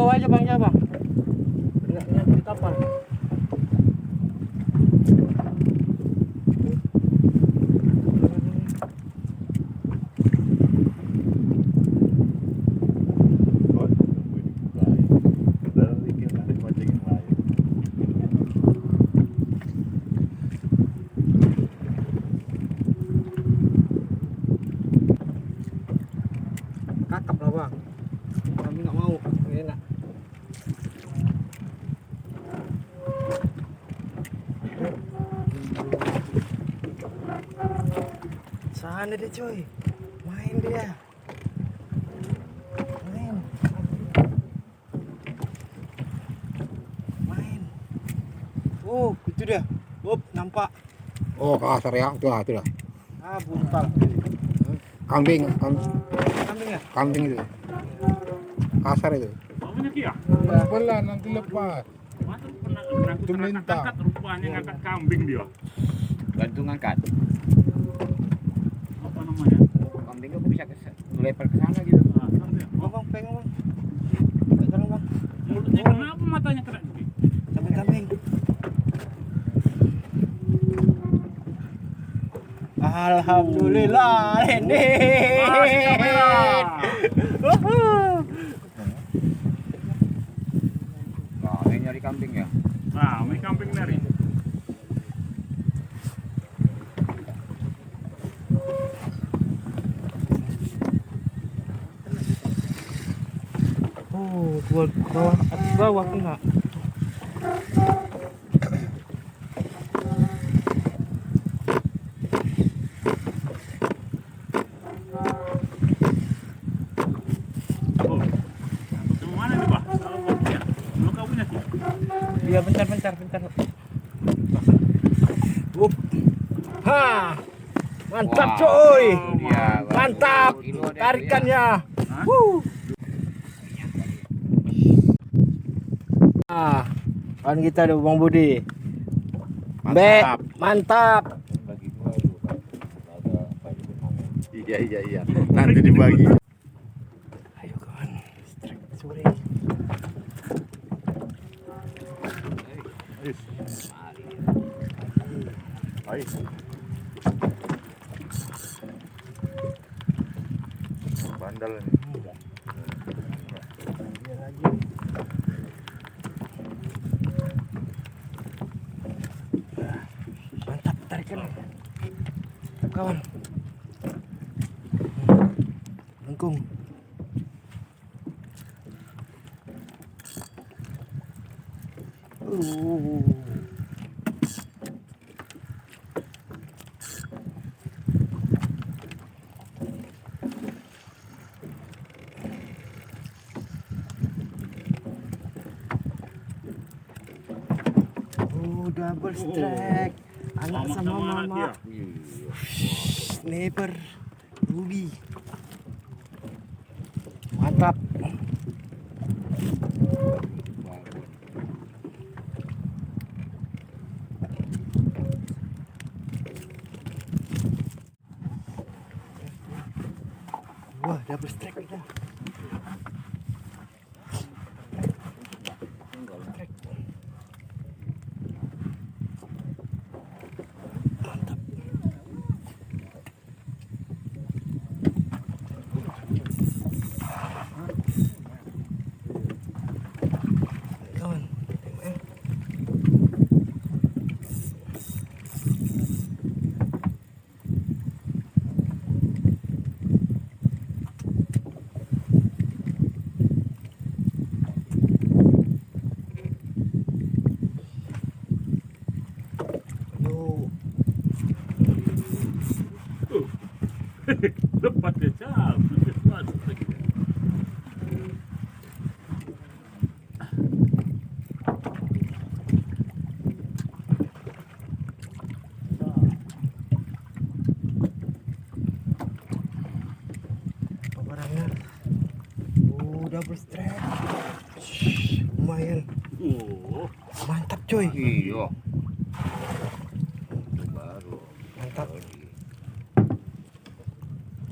bawah aja bang, ya bang. Enggak di kapal. Kakap lah bang, kami nggak mau, enak. Sana dia coy, main dia, main. Oh itu dia, nampak. Oh kasar ya, itu lah. Ah buntal. Kambing Kambing ya? kambing itu kasar itu. Banyak ya? Pelan nanti lepas. Masa pernah Itu melintang. angkat rupanya ngangkat kambing dia. Gantung angkat. Apa namanya? Kambing aku bisa lebar ke sana gitu. Nah, sampai. Oh bang, pengen bang. Sekarang bang, Mulutnya kenapa matanya kena gitu? kambing. Alhamdulillah ini. Nah, ini nyari kambing ya. Nah, ini kambing dari. Oh, bawah, atas bawah kena. Kemana nih, Pak? Lu kau punya sih? Iya, bentar. Up. Ha. Mantap Wah, coy. dia baru Mantap. 2 kilo dia Tarikannya. Hah? Kawan kita ada Bang Budi. Mantap. bagi 2 dulu kan. Ada bagi benang. Iya. Nanti dibagi. Ayo kawan. Strike sore. Bandel nih. Dia lagi. Mantap tarikan. Kawan. Lengkung. Double strike. Anak sama mama. Sniper Ruby. Mantap. Wah, double strike kita. Lepas dia cabut, masuk lagi. Barangnya. Double strike. Lumayan. Mantap coy. Iya. Baru. Mantap.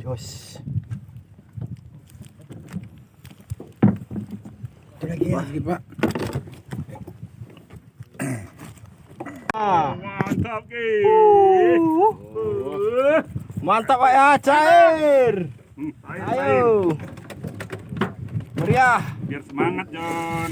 Jos. Itu lagi. Sedikit, Pak. Mantap ki. Mantap Pak ya, cair. Ayo. Meriah. Biar semangat John.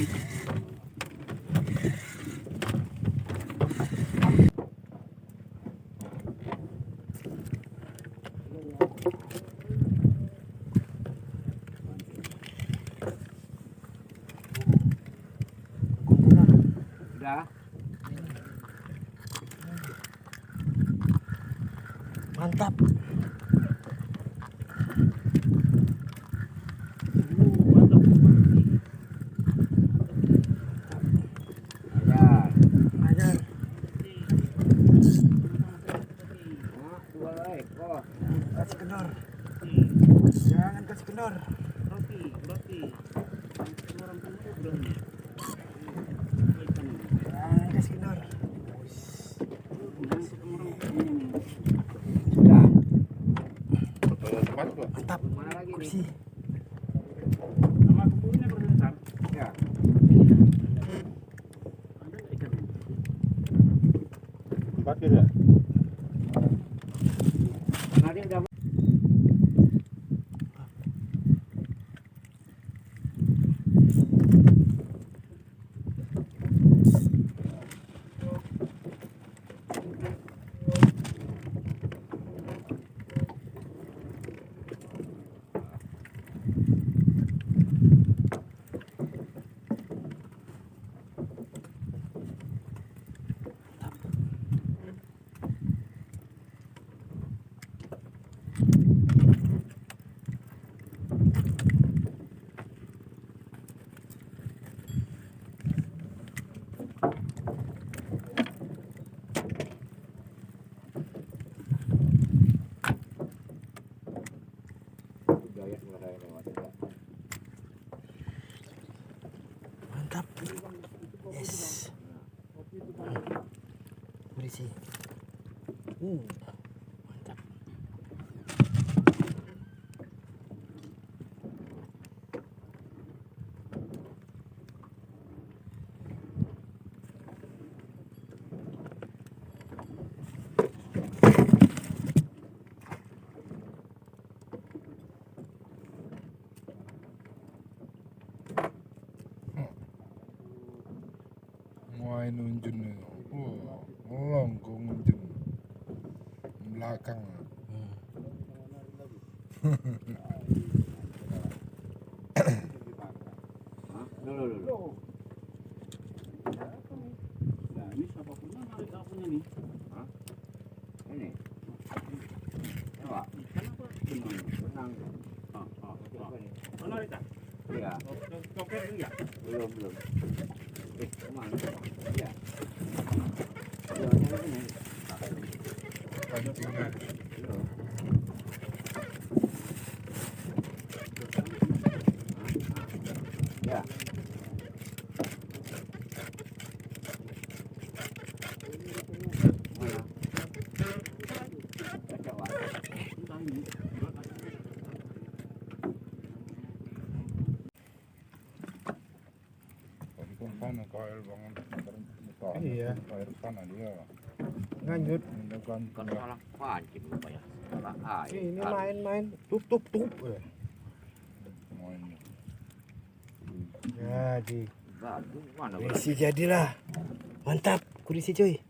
Udah. Mantap. Ajar. Ajar. Nah, 2 ekor. Kasih kendor. Jangan kasih kendor. Jangan kasih kendor. Sudah. Mantap. Mana lagi nih? Kursi. Sama kumpulnya berbesar. Ya. Ada nggak ikan? Empat ya. Tadi udah. Gaya mulai lewat ya. Mantap. Yes. Kurisi. Mantap. Main unjun itu. Melongkung unjun. Belakang. Hah? Loh. Nah ini siapa punya narik apunya nih? Hah? Ini. Coba. Ikan apa? Benang. Benang. Oh, narik tak? Iya. Koper enggak? Belum. Kemana? Iya. Jalannya ini. Pancingnya. Belum. Ya. Mana? Coba. Entah ini. Tadi kan sana kail bangun. Iya. Kail sana dia. Lanjut. Menaklukkan. Kan salah pancing lupa ya. Salah air. Ini main-main. Tup. Mainnya. Jadi. Gaduh, mana Kurisi jadilah. Mantap. Kurisi cuy.